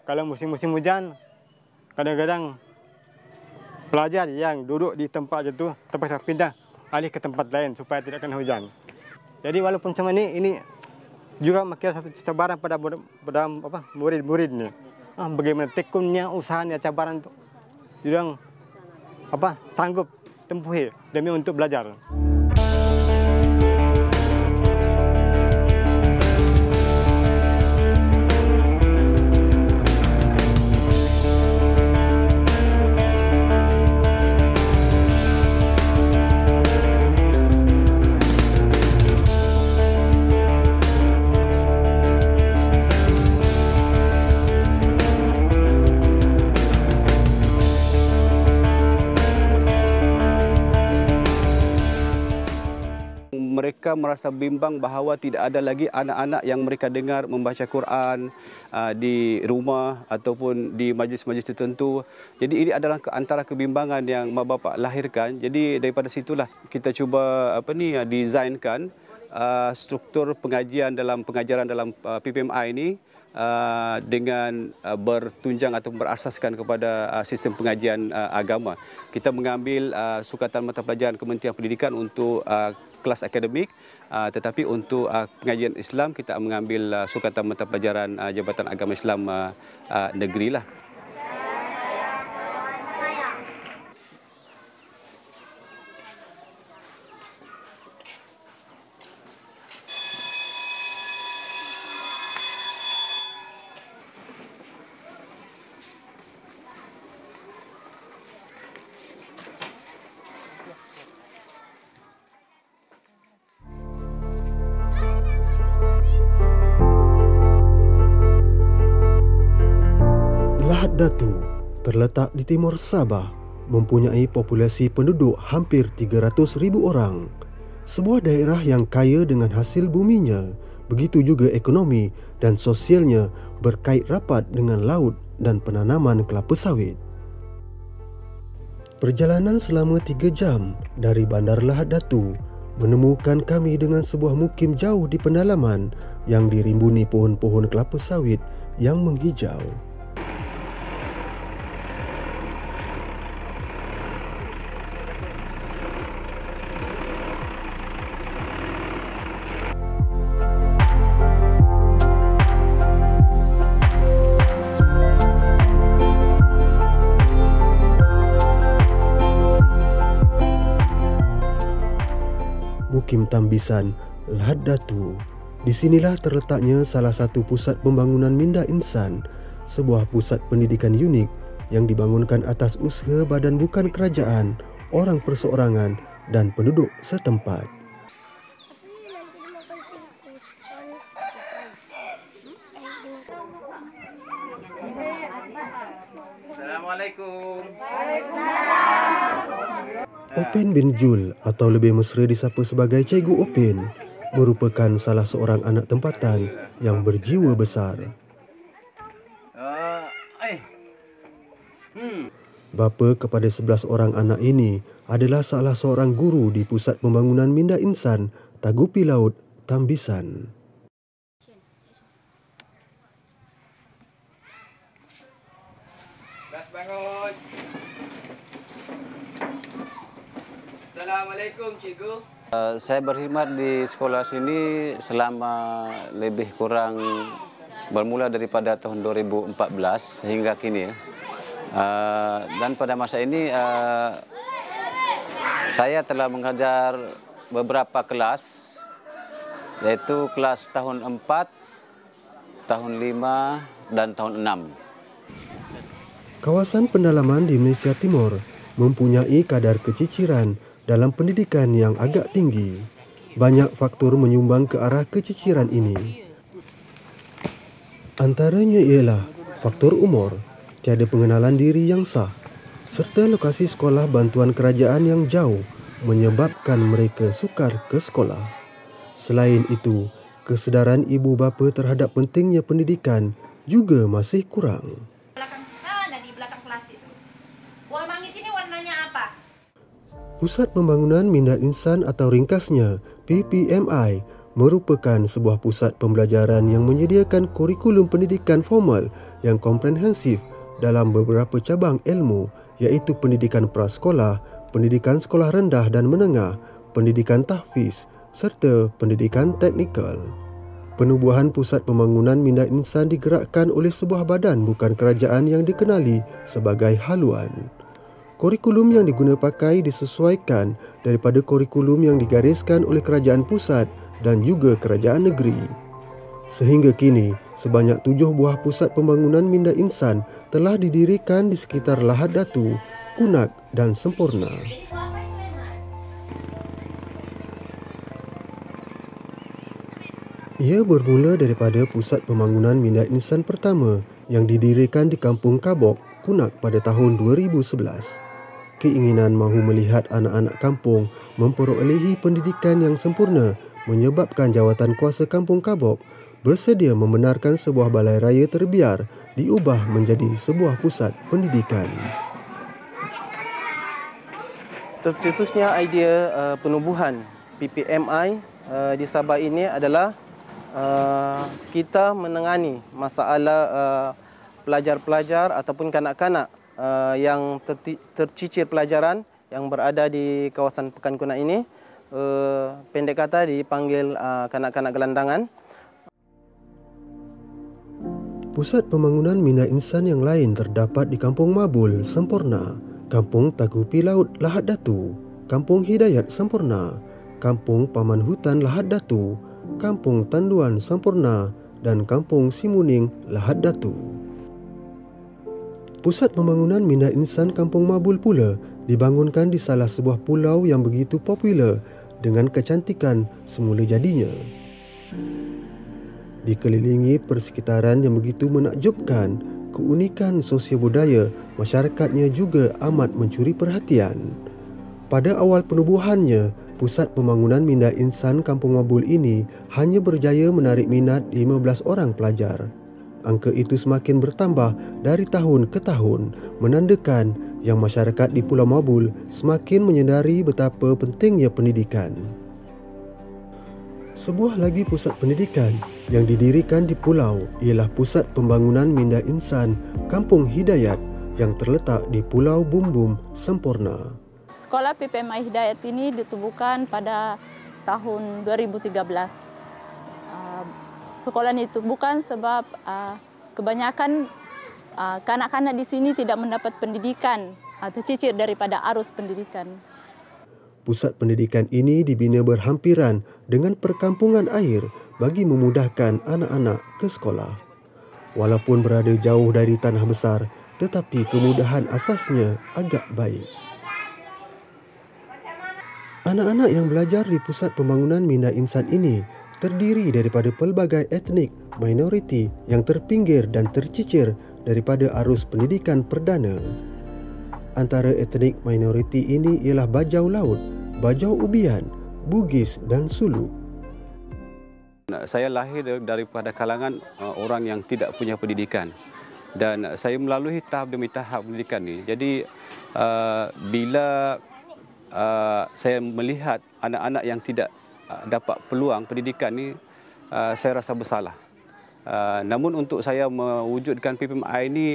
kalau musim-musim hujan, kadang-kadang pelajar yang duduk di tempat itu terpaksa pindah alih ke tempat lain supaya tidak kena hujan. Jadi walaupun macam ini juga makin satu cabaran pada murid-murid ni. Bagaimana tekunnya, usahanya, cabaran untuk diorang sanggup tempuhi demi untuk belajar. Mereka merasa bimbang bahawa tidak ada lagi anak-anak yang mereka dengar membaca Quran di rumah ataupun di majlis-majlis tertentu. Jadi ini adalah antara kebimbangan yang mak bapak lahirkan. Jadi daripada situlah kita cuba desainkan struktur pengajaran dalam PPMI ini dengan bertunjang atau berasaskan kepada sistem pengajian agama. Kita mengambil sukatan mata pelajaran Kementerian Pendidikan untuk kelas akademik, tetapi untuk pengajian Islam kita mengambil sukatan mata pelajaran Jabatan Agama Islam Negeri lah. Lahad Datu terletak di timur Sabah, mempunyai populasi penduduk hampir 300,000 orang. Sebuah daerah yang kaya dengan hasil buminya, begitu juga ekonomi dan sosialnya berkait rapat dengan laut dan penanaman kelapa sawit. Perjalanan selama 3 jam dari Bandar Lahad Datu menemukan kami dengan sebuah mukim jauh di pendalaman yang dirimbuni pohon-pohon kelapa sawit yang menghijau. Mukim Tambisan, Lahad Datu. Disinilah terletaknya salah satu pusat pembangunan minda insan, sebuah pusat pendidikan unik yang dibangunkan atas usaha badan bukan kerajaan, orang perseorangan dan penduduk setempat. Assalamualaikum. Opin bin Jul atau lebih mesra disapa sebagai Cikgu Opin merupakan salah seorang anak tempatan yang berjiwa besar. Bapa kepada 11 orang anak ini adalah salah seorang guru di Pusat Pembangunan Minda Insan Tagupi Laut Tambisan. Kelas bangun. Assalamualaikum Cikgu. Saya berkhidmat di sekolah sini selama lebih kurang bermula daripada tahun 2014 hingga kini. Dan pada masa ini saya telah mengajar beberapa kelas, yaitu kelas tahun 4, tahun 5 dan tahun 6. Kawasan pendalaman di Malaysia Timur mempunyai kadar keciciran dalam pendidikan yang agak tinggi. Banyak faktor menyumbang ke arah keciciran ini. Antaranya ialah faktor umur, tiada pengenalan diri yang sah, serta lokasi sekolah bantuan kerajaan yang jauh menyebabkan mereka sukar ke sekolah. Selain itu, kesedaran ibu bapa terhadap pentingnya pendidikan juga masih kurang. Di belakang kelas itu. Buah manggis ini warnanya apa? Pusat Pembangunan Minda Insan atau ringkasnya PPMI merupakan sebuah pusat pembelajaran yang menyediakan kurikulum pendidikan formal yang komprehensif dalam beberapa cabang ilmu, iaitu pendidikan prasekolah, pendidikan sekolah rendah dan menengah, pendidikan tahfiz serta pendidikan teknikal. Penubuhan Pusat Pembangunan Minda Insan digerakkan oleh sebuah badan bukan kerajaan yang dikenali sebagai haluan. Kurikulum yang digunapakai disesuaikan daripada kurikulum yang digariskan oleh kerajaan pusat dan juga kerajaan negeri. Sehingga kini, sebanyak 7 buah pusat pembangunan minda insan telah didirikan di sekitar Lahad Datu, Kunak dan Semporna. Ia bermula daripada pusat pembangunan minda insan pertama yang didirikan di Kampung Kabok, Kunak pada tahun 2011. Keinginan mahu melihat anak-anak kampung memperolehi pendidikan yang sempurna menyebabkan jawatan kuasa Kampung Kabok bersedia membenarkan sebuah balai raya terbiar diubah menjadi sebuah pusat pendidikan. Tercetusnya idea penubuhan PPMI di Sabah ini adalah kita menangani masalah pelajar-pelajar ataupun kanak-kanak yang tercicir pelajaran yang berada di kawasan Pekan Kunak ini. Pendek kata dipanggil kanak-kanak gelandangan. Pusat pembangunan minda insan yang lain terdapat di Kampung Mabul, Semporna, Kampung Tagupi Laut, Lahad Datu, Kampung Hidayat, Semporna, Kampung Paman Hutan, Lahad Datu, Kampung Tanduan, Semporna dan Kampung Simuning, Lahad Datu. Pusat pembangunan minda insan Kampung Mabul pula dibangunkan di salah sebuah pulau yang begitu popular dengan kecantikan semula jadinya. Dikelilingi persekitaran yang begitu menakjubkan, keunikan sosial budaya masyarakatnya juga amat mencuri perhatian. Pada awal penubuhannya, Pusat Pembangunan Minda Insan Kampung Mabul ini hanya berjaya menarik minat 15 orang pelajar. Angka itu semakin bertambah dari tahun ke tahun, menandakan yang masyarakat di Pulau Mabul semakin menyedari betapa pentingnya pendidikan. Sebuah lagi pusat pendidikan yang didirikan di pulau ialah Pusat Pembangunan Minda Insan Kampung Hidayat yang terletak di Pulau Bumbum, Semporna. Sekolah PPMI Hidayat ini ditubuhkan pada tahun 2013. Sekolah ini ditubuhkan sebab kebanyakan kanak-kanak di sini tidak mendapat pendidikan, tercicir daripada arus pendidikan. Pusat pendidikan ini dibina berhampiran dengan perkampungan air bagi memudahkan anak-anak ke sekolah. Walaupun berada jauh dari tanah besar, tetapi kemudahan asasnya agak baik. Anak-anak yang belajar di Pusat Pembangunan Minda Insan ini terdiri daripada pelbagai etnik minoriti yang terpinggir dan tercicir daripada arus pendidikan perdana. Antara etnik minoriti ini ialah Bajau Laut, Bajau Ubian, Bugis dan Suluk. Saya lahir daripada kalangan orang yang tidak punya pendidikan dan saya melalui tahap demi tahap pendidikan ini. Jadi bila saya melihat anak-anak yang tidak dapat peluang pendidikan ni, saya rasa bersalah. Namun untuk saya mewujudkan PPMI ini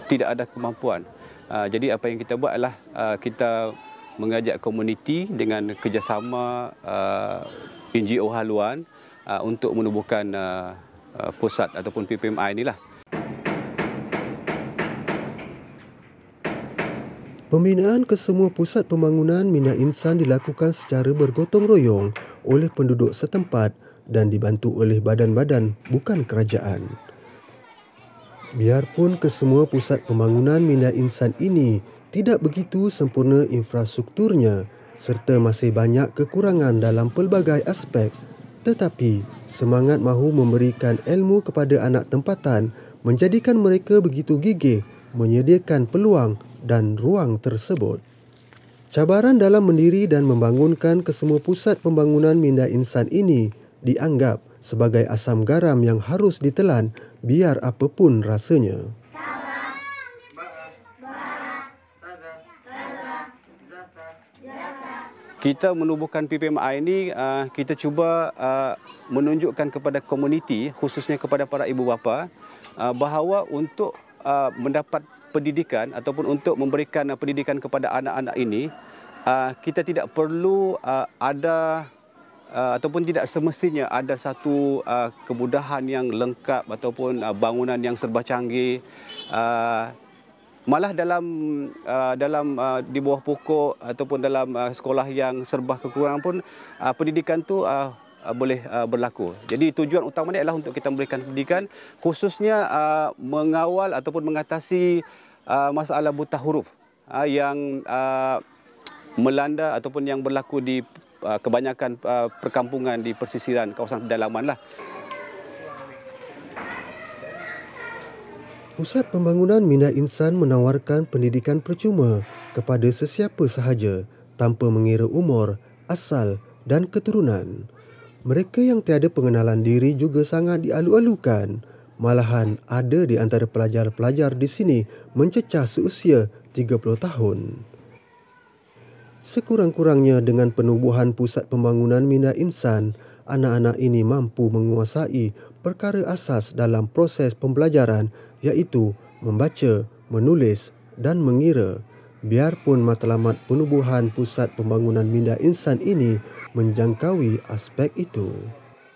tidak ada kemampuan. Jadi apa yang kita buat adalah kita mengajak komuniti dengan kerjasama NGO haluan untuk menubuhkan pusat ataupun PPMI inilah. Pembinaan kesemua pusat pembangunan minda insan dilakukan secara bergotong royong oleh penduduk setempat dan dibantu oleh badan-badan bukan kerajaan. Biarpun kesemua pusat pembangunan minda insan ini tidak begitu sempurna infrastrukturnya serta masih banyak kekurangan dalam pelbagai aspek, tetapi semangat mahu memberikan ilmu kepada anak tempatan menjadikan mereka begitu gigih menyediakan peluang dan ruang tersebut. Cabaran dalam mendiri dan membangunkan kesemua pusat pembangunan minda insan ini dianggap sebagai asam garam yang harus ditelan biar apapun rasanya. Kita menubuhkan PPMI ini, kita cuba menunjukkan kepada komuniti, khususnya kepada para ibu bapa, bahawa untuk mendapat pendidikan ataupun untuk memberikan pendidikan kepada anak-anak ini, kita tidak perlu ada ataupun tidak semestinya ada satu kemudahan yang lengkap ataupun bangunan yang serba canggih. Malah dalam di bawah pokok ataupun dalam sekolah yang serba kekurangan pun pendidikan tu boleh berlaku. Jadi tujuan utamanya adalah untuk kita memberikan pendidikan, khususnya mengawal ataupun mengatasi masalah buta huruf yang melanda ataupun yang berlaku di kebanyakan perkampungan di persisiran kawasan pedalaman lah. Pusat Pembangunan Minda Insan menawarkan pendidikan percuma kepada sesiapa sahaja tanpa mengira umur, asal dan keturunan. Mereka yang tiada pengenalan diri juga sangat dialu-alukan. Malahan ada di antara pelajar-pelajar di sini mencecah seusia 30 tahun. Sekurang-kurangnya dengan penubuhan Pusat Pembangunan Minda Insan, anak-anak ini mampu menguasai perkara asas dalam proses pembelajaran, iaitu membaca, menulis dan mengira. Biarpun matlamat penubuhan Pusat Pembangunan Minda Insan ini menjangkaui aspek itu.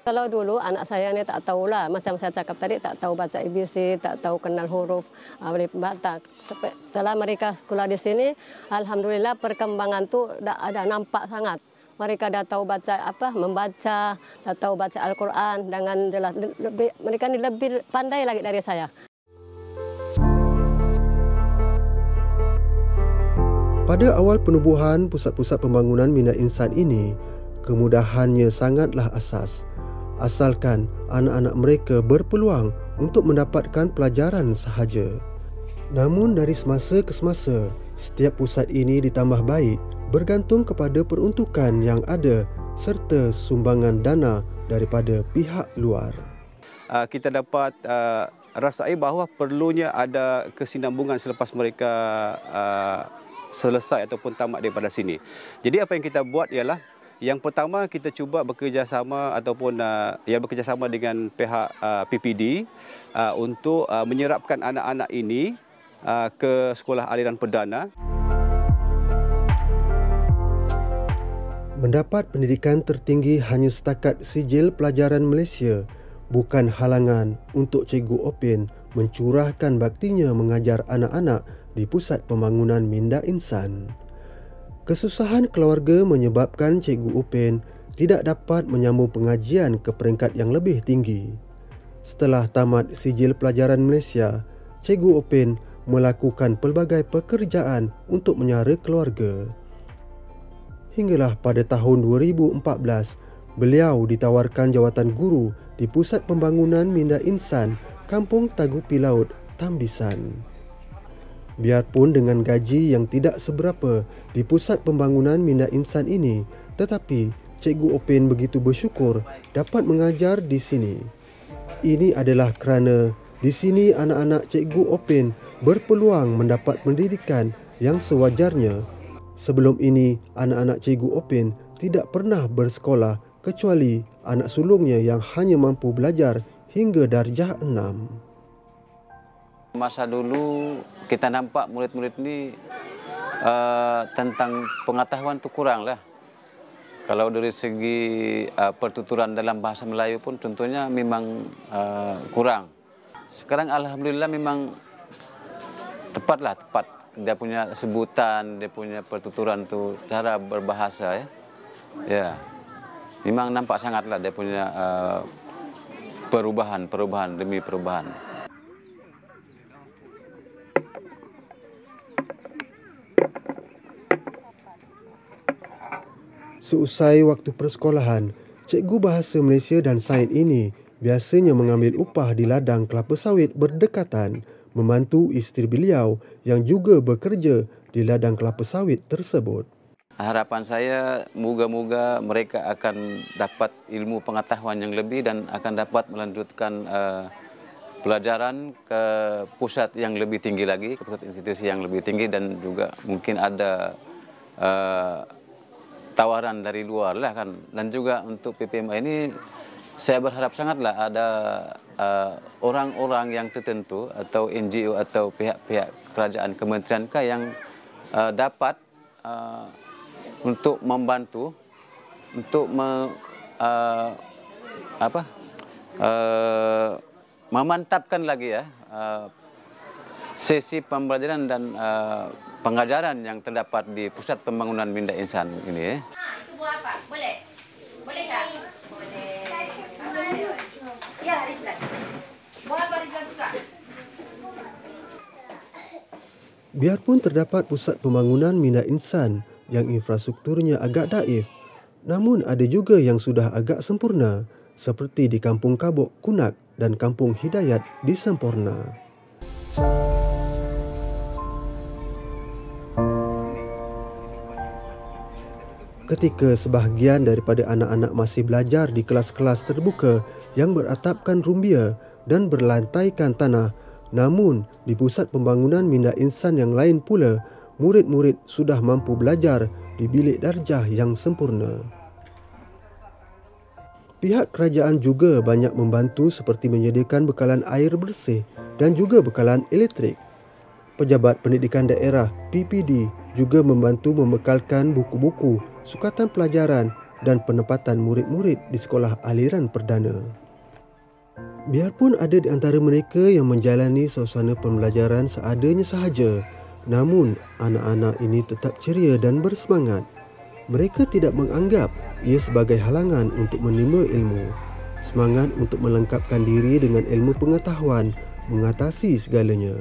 Kalau dulu anak saya ni tak tahulah, macam saya cakap tadi, tak tahu baca ABC, tak tahu kenal huruf, boleh baca. Setelah mereka sekolah di sini, alhamdulillah perkembangan tu dah ada nampak sangat. Mereka dah tahu baca membaca, dah tahu baca Al-Quran dengan jelas. Mereka ni lebih pandai lagi dari saya. Pada awal penubuhan pusat-pusat pembangunan Minda Insan ini, kemudahannya sangatlah asas. Asalkan anak-anak mereka berpeluang untuk mendapatkan pelajaran sahaja. Namun dari semasa ke semasa, setiap pusat ini ditambah baik bergantung kepada peruntukan yang ada serta sumbangan dana daripada pihak luar. Kita dapat rasai bahawa perlunya ada kesinambungan selepas mereka selesai ataupun tamat daripada sini. Jadi apa yang kita buat ialah, yang pertama kita cuba bekerjasama ataupun bekerjasama dengan pihak PPD untuk menyerapkan anak-anak ini ke sekolah aliran perdana. Mendapat pendidikan tertinggi hanya setakat sijil pelajaran Malaysia bukan halangan untuk Cikgu Opin mencurahkan baktinya mengajar anak-anak di Pusat Pembangunan Minda Insan. Kesusahan keluarga menyebabkan Cikgu Opin tidak dapat menyambung pengajian ke peringkat yang lebih tinggi. Setelah tamat sijil pelajaran Malaysia, Cikgu Opin melakukan pelbagai pekerjaan untuk menyara keluarga. Hinggalah pada tahun 2014, beliau ditawarkan jawatan guru di Pusat Pembangunan Minda Insan, Kampung Tagupi Laut, Tambisan. Biarpun dengan gaji yang tidak seberapa di Pusat Pembangunan Minda Insan ini, tetapi Cikgu Opin begitu bersyukur dapat mengajar di sini. Ini adalah kerana di sini anak-anak Cikgu Opin berpeluang mendapat pendidikan yang sewajarnya. Sebelum ini, anak-anak Cikgu Opin tidak pernah bersekolah kecuali anak sulungnya yang hanya mampu belajar hingga darjah 6. Masa dulu kita nampak murid-murid ini tentang pengetahuan itu kurang lah. Kalau dari segi pertuturan dalam bahasa Melayu pun contohnya memang kurang. Sekarang alhamdulillah memang tepat. Dia punya sebutan, dia punya pertuturan tu, cara berbahasa ya. Ya. Memang nampak sangatlah dia punya perubahan demi perubahan. Seusai waktu persekolahan, Cikgu Bahasa Malaysia dan Sains ini biasanya mengambil upah di ladang kelapa sawit berdekatan, membantu isteri beliau yang juga bekerja di ladang kelapa sawit tersebut. Harapan saya moga-moga mereka akan dapat ilmu pengetahuan yang lebih dan akan dapat melanjutkan pelajaran ke pusat yang lebih tinggi lagi, ke pusat institusi yang lebih tinggi, dan juga mungkin ada tawaran dari luar lah kan. Dan juga untuk PPMI ini saya berharap sangatlah ada orang-orang yang tertentu atau NGO atau pihak-pihak kerajaan kementerian yang dapat untuk membantu untuk memantapkan lagi ya sesi pembelajaran dan pengajaran yang terdapat di Pusat Pembangunan Minda Insan ini. Itu buah apa? Boleh? Boleh tak? Boleh. Ya, Rizlan. Buah apa Rizlan suka? Biarpun terdapat pusat pembangunan Minda Insan yang infrastrukturnya agak daif, namun ada juga yang sudah agak sempurna seperti di Kampung Kabok, Kunak dan Kampung Hidayat di Semporna. Ketika sebahagian daripada anak-anak masih belajar di kelas-kelas terbuka yang beratapkan rumbia dan berlantaikan tanah, namun di pusat pembangunan Minda Insan yang lain pula, murid-murid sudah mampu belajar di bilik darjah yang sempurna. Pihak kerajaan juga banyak membantu seperti menyediakan bekalan air bersih dan juga bekalan elektrik. Pejabat Pendidikan Daerah PPD juga membantu membekalkan buku-buku, sukatan pelajaran dan penempatan murid-murid di sekolah aliran perdana. Biarpun ada di antara mereka yang menjalani suasana pembelajaran seadanya sahaja, namun anak-anak ini tetap ceria dan bersemangat. Mereka tidak menganggap ia sebagai halangan untuk menimba ilmu. Semangat untuk melengkapkan diri dengan ilmu pengetahuan mengatasi segalanya.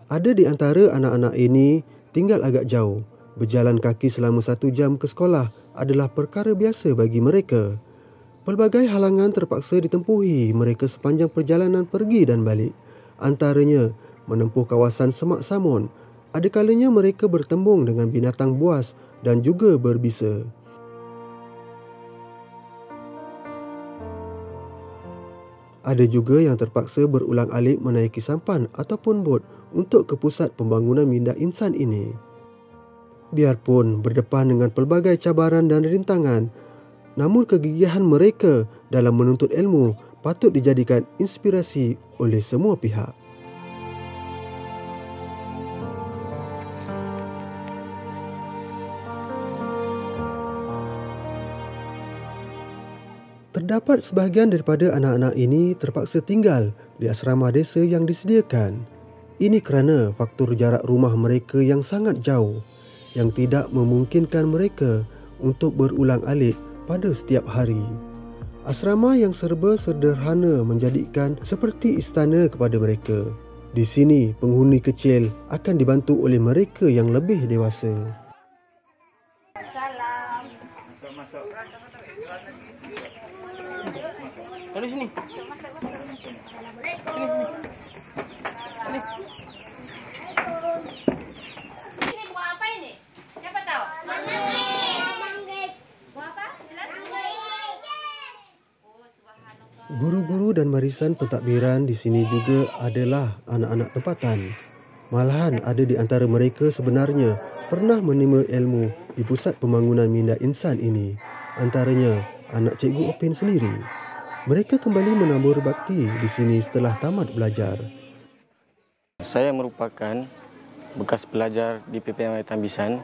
Ada di antara anak-anak ini tinggal agak jauh. Berjalan kaki selama 1 jam ke sekolah adalah perkara biasa bagi mereka. Pelbagai halangan terpaksa ditempuhi mereka sepanjang perjalanan pergi dan balik. Antaranya menempuh kawasan Semak Samun. Ada kalanya mereka bertembung dengan binatang buas dan juga berbisa. Ada juga yang terpaksa berulang-alik menaiki sampan ataupun bot untuk ke pusat pembangunan Minda Insan ini. Biarpun berdepan dengan pelbagai cabaran dan rintangan, namun kegigihan mereka dalam menuntut ilmu patut dijadikan inspirasi oleh semua pihak. Terdapat sebahagian daripada anak-anak ini terpaksa tinggal di asrama desa yang disediakan. Ini kerana faktor jarak rumah mereka yang sangat jauh, yang tidak memungkinkan mereka untuk berulang-alik pada setiap hari. Asrama yang serba sederhana menjadikan seperti istana kepada mereka. Di sini, penghuni kecil akan dibantu oleh mereka yang lebih dewasa. Lalu sini. Ini buah apa ini? Siapa tahu? Buah apa? Guru-guru dan barisan pentadbiran di sini juga adalah anak-anak tempatan. Malahan ada di antara mereka sebenarnya pernah menimba ilmu di Pusat Pembangunan Minda Insan ini. Antaranya anak Cikgu Opin sendiri. Mereka kembali menabur bakti di sini setelah tamat belajar. Saya merupakan bekas pelajar di PPMI Tambisan.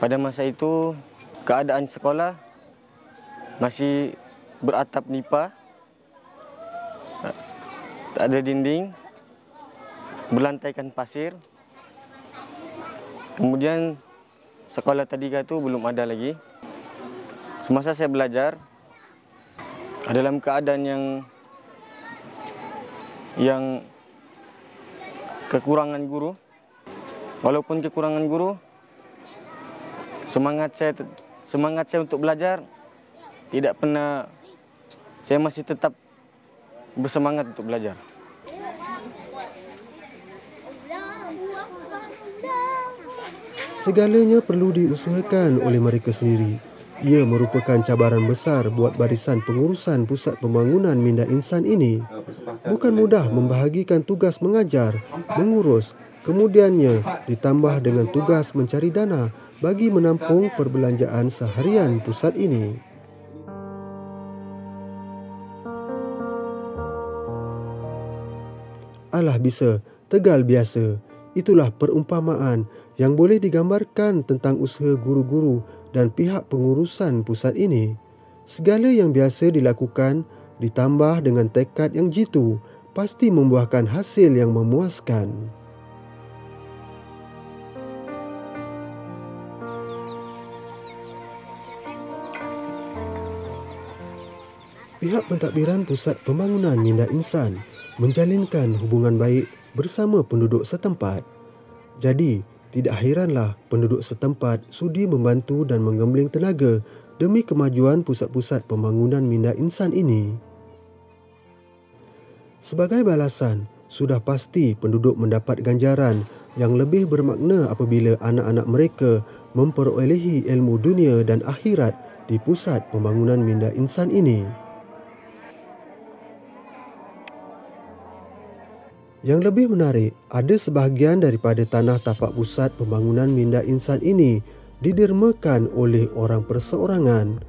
Pada masa itu, keadaan sekolah masih beratap nipa, tak ada dinding, berlantaikan pasir. Kemudian sekolah tadika itu belum ada lagi. Semasa saya belajar, dalam keadaan yang kekurangan guru. Walaupun kekurangan guru, semangat saya untuk belajar tidak pernah. Saya masih tetap bersemangat untuk belajar. Segalanya perlu diusahakan oleh mereka sendiri. Ia merupakan cabaran besar buat barisan pengurusan Pusat Pembangunan Minda Insan ini. Bukan mudah membahagikan tugas mengajar, mengurus, kemudiannya ditambah dengan tugas mencari dana bagi menampung perbelanjaan seharian pusat ini. Alah bisa, tegal biasa. Itulah perumpamaan yang boleh digambarkan tentang usaha guru-guru dan pihak pengurusan pusat ini. Segala yang biasa dilakukan ditambah dengan tekad yang jitu pasti membuahkan hasil yang memuaskan. Pihak pentadbiran Pusat Pembangunan Minda Insan menjalinkan hubungan baik bersama penduduk setempat. Jadi, tidak hairanlah penduduk setempat sudi membantu dan menggembling tenaga demi kemajuan pusat-pusat pembangunan Minda Insan ini. Sebagai balasan, sudah pasti penduduk mendapat ganjaran yang lebih bermakna apabila anak-anak mereka memperolehi ilmu dunia dan akhirat di Pusat Pembangunan Minda Insan ini. Yang lebih menarik, ada sebahagian daripada tanah tapak Pusat Pembangunan Minda Insan ini didermakan oleh orang perseorangan.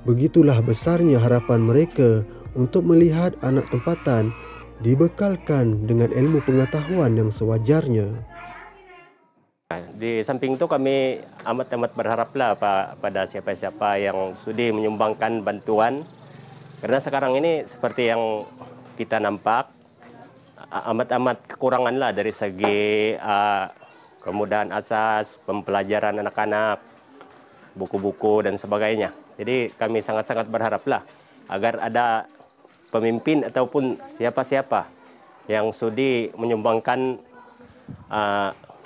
Begitulah besarnya harapan mereka untuk melihat anak tempatan dibekalkan dengan ilmu pengetahuan yang sewajarnya. Di samping itu kami amat berharaplah pada siapa-siapa yang sudi menyumbangkan bantuan. Karena sekarang ini seperti yang kita nampak, amat kekuranganlah dari segi kemudahan asas, pembelajaran anak-anak, buku-buku dan sebagainya. Jadi kami sangat-sangat berharaplah agar ada pemimpin ataupun siapa-siapa yang sudi menyumbangkan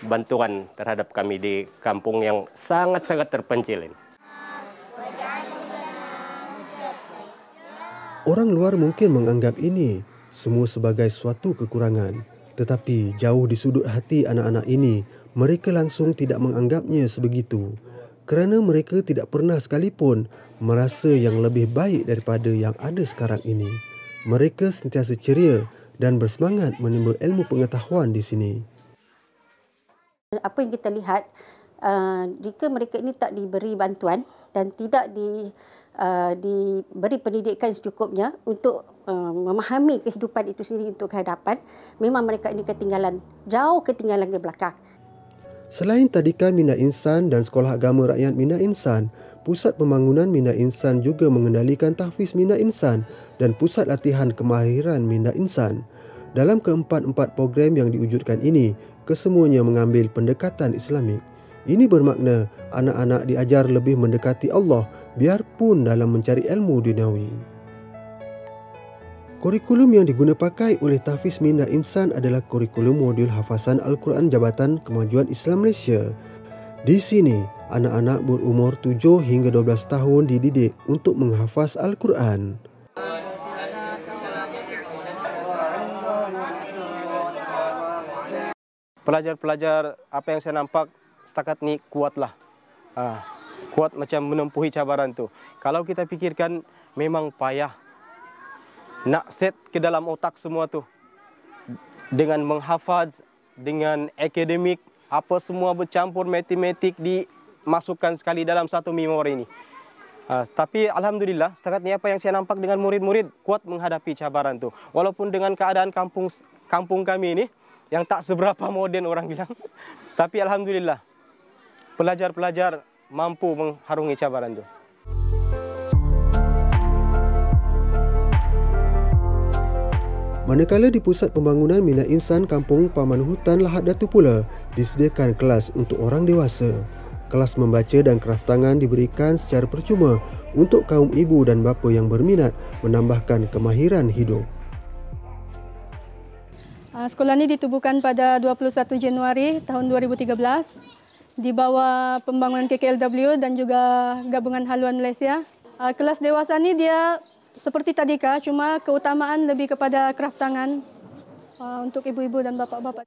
bantuan terhadap kami di kampung yang sangat-sangat terpencil ini. Orang luar mungkin menganggap ini semua sebagai suatu kekurangan. Tetapi jauh di sudut hati anak-anak ini, mereka langsung tidak menganggapnya sebegitu. Kerana mereka tidak pernah sekalipun merasa yang lebih baik daripada yang ada sekarang ini. Mereka sentiasa ceria dan bersemangat menimba ilmu pengetahuan di sini. Apa yang kita lihat, jika mereka ini tak diberi bantuan dan tidak diberi pendidikan secukupnya untuk memahami kehidupan itu sendiri untuk kehadapan, memang mereka ini jauh ketinggalan ke belakang. Selain Tadika Minda Insan dan Sekolah Agama Rakyat Minda Insan, Pusat Pembangunan Minda Insan juga mengendalikan Tahfiz Minda Insan dan Pusat Latihan Kemahiran Minda Insan. Dalam keempat-empat program yang diwujudkan ini, kesemuanya mengambil pendekatan Islamik. Ini bermakna anak-anak diajar lebih mendekati Allah biarpun dalam mencari ilmu duniawi. Kurikulum yang diguna pakai oleh Tahfiz Minda Insan adalah kurikulum modul hafazan Al-Quran Jabatan Kemajuan Islam Malaysia. Di sini, anak-anak berumur 7 hingga 12 tahun dididik untuk menghafaz Al-Quran. Pelajar-pelajar apa yang saya nampak setakat ni kuatlah. Kuat macam menempuhi cabaran tu. Kalau kita fikirkan memang payah nak set ke dalam otak semua tu. Dengan menghafaz, dengan akademik, apa semua bercampur matematik dimasukkan sekali dalam satu memori ini. Tapi alhamdulillah setakat ni apa yang saya nampak dengan murid-murid kuat menghadapi cabaran tu. Walaupun dengan keadaan kampung kami ini yang tak seberapa moden orang bilang. Tapi alhamdulillah pelajar-pelajar mampu mengharungi cabaran itu. Manakala di Pusat Pembangunan Minda Insan Kampung Paman Hutan Lahad Datu pula disediakan kelas untuk orang dewasa. Kelas membaca dan kraft tangan diberikan secara percuma untuk kaum ibu dan bapa yang berminat menambahkan kemahiran hidup. Sekolah ini ditubuhkan pada 21 Januari tahun 2013 di bawah pembangunan KKLW dan juga Gabungan Haluan Malaysia. Kelas dewasa ini dia seperti Tadika, cuma keutamaan lebih kepada kraft tangan untuk ibu-ibu dan bapa-bapa.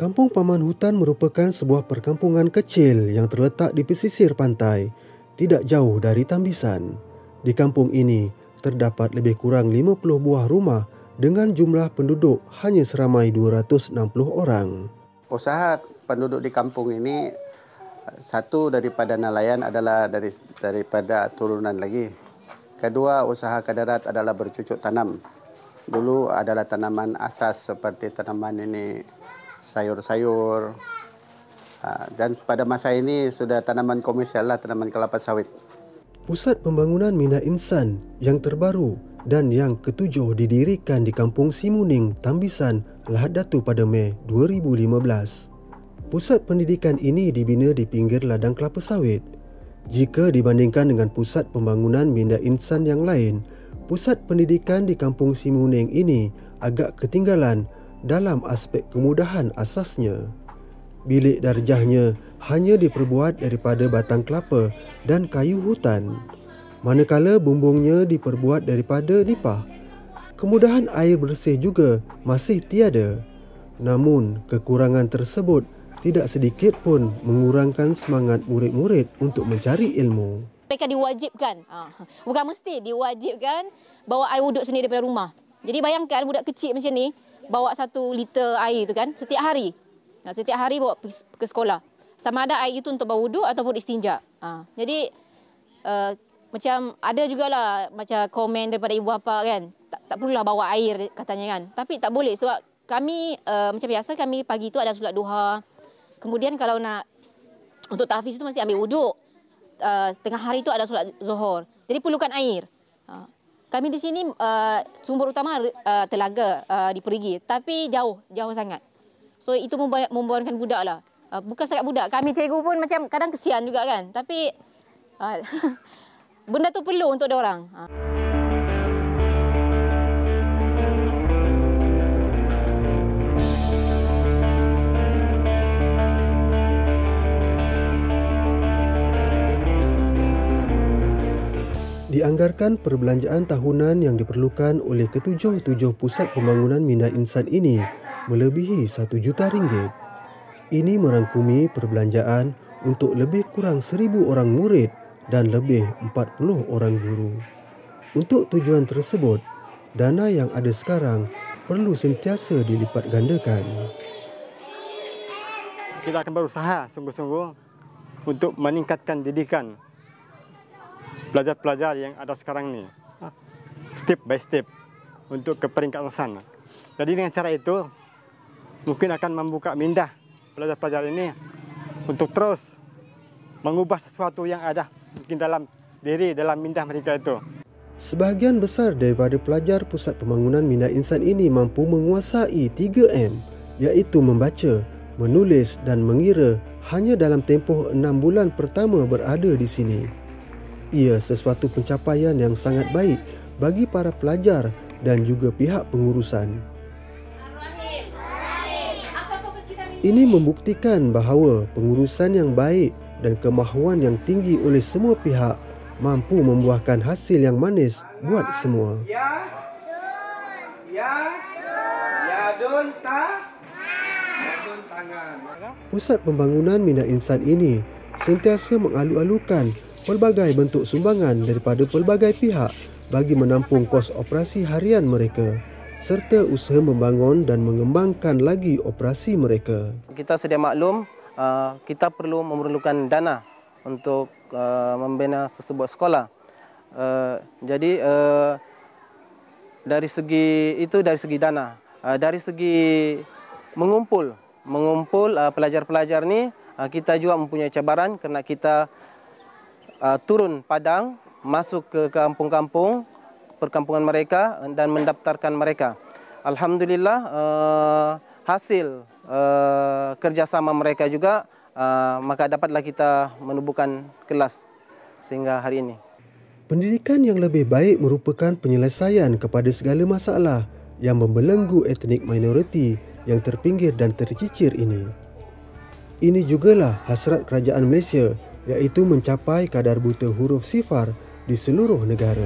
Kampung Paman Hutan merupakan sebuah perkampungan kecil yang terletak di pesisir pantai, tidak jauh dari Tambisan. Di kampung ini, terdapat lebih kurang 50 buah rumah dengan jumlah penduduk hanya seramai 260 orang. Usaha penduduk di kampung ini, satu daripada nelayan adalah daripada turunan lagi. Kedua, usaha kadarat adalah bercucuk tanam. Dulu adalah tanaman asas seperti tanaman ini sayur-sayur. Dan pada masa ini sudah tanaman komersial lah, tanaman kelapa sawit. Pusat Pembangunan Minda Insan yang terbaru dan yang ketujuh didirikan di Kampung Simuning, Tambisan, Lahad Datu pada Mei 2015. Pusat pendidikan ini dibina di pinggir ladang kelapa sawit. Jika dibandingkan dengan pusat pembangunan Minda Insan yang lain, pusat pendidikan di Kampung Simuning ini agak ketinggalan dalam aspek kemudahan asasnya. Bilik darjahnya hanya diperbuat daripada batang kelapa dan kayu hutan, manakala bumbungnya diperbuat daripada nipah. Kemudahan air bersih juga masih tiada. Namun, kekurangan tersebut tidak sedikit pun mengurangkan semangat murid-murid untuk mencari ilmu. Mereka diwajibkan, bukan mesti, diwajibkan bawa air wuduk sendiri daripada rumah. Jadi bayangkan budak kecil macam ni, bawa 1 liter air tu kan, setiap hari. Setiap hari bawa ke sekolah. Sama ada air itu untuk berwuduk ataupun istinja. Jadi, macam ada jugalah macam komen daripada ibu bapa kan, tak perlulah bawa air katanya kan. Tapi tak boleh sebab kami, macam biasa kami pagi tu ada solat duha. Kemudian kalau nak untuk tahfiz itu mesti ambil wuduk. Setengah hari tu ada solat zuhur. Jadi perlukan air. Kami di sini sumber utama telaga di Perigi, tapi jauh sangat. So itu membuatkan budak lah. Bukan setakat budak, kami cikgu pun macam kadang kesian juga kan. Tapi benda tu perlu untuk diorang. Dianggarkan perbelanjaan tahunan yang diperlukan oleh ketujuh pusat pembangunan Minda Insan ini melebihi RM1 juta. Ini merangkumi perbelanjaan untuk lebih kurang 1,000 orang murid dan lebih 40 orang guru. Untuk tujuan tersebut, dana yang ada sekarang perlu sentiasa dilipat gandakan. Kita akan berusaha sungguh-sungguh untuk meningkatkan didikan pelajar-pelajar yang ada sekarang ni, step by step untuk ke peringkat atasan. Jadi dengan cara itu mungkin akan membuka minda pelajar-pelajar ini untuk terus mengubah sesuatu yang ada mungkin dalam minda mereka itu. Sebahagian besar daripada pelajar Pusat Pembangunan Minda Insan ini mampu menguasai 3M, iaitu membaca, menulis dan mengira hanya dalam tempoh 6 bulan pertama berada di sini. Ia sesuatu pencapaian yang sangat baik bagi para pelajar dan juga pihak pengurusan. Ini membuktikan bahawa pengurusan yang baik dan kemahuan yang tinggi oleh semua pihak mampu membuahkan hasil yang manis buat semua. Pusat Pembangunan Minda Insan ini sentiasa mengalu-alukan pelbagai bentuk sumbangan daripada pelbagai pihak bagi menampung kos operasi harian mereka serta usaha membangun dan mengembangkan lagi operasi mereka. Kita sedia maklum, kita perlu memerlukan dana untuk membina sesebuah sekolah. Jadi dari segi dana, dari segi mengumpul pelajar-pelajar ni, kita juga mempunyai cabaran kerana kita turun padang, masuk ke kampung-kampung, perkampungan mereka dan mendaftarkan mereka. Alhamdulillah hasil kerjasama mereka juga, maka dapatlah kita menubuhkan kelas sehingga hari ini. Pendidikan yang lebih baik merupakan penyelesaian kepada segala masalah yang membelenggu etnik minoriti yang terpinggir dan tercicir ini. Ini jugalah hasrat kerajaan Malaysia, iaitu mencapai kadar buta huruf sifar di seluruh negara.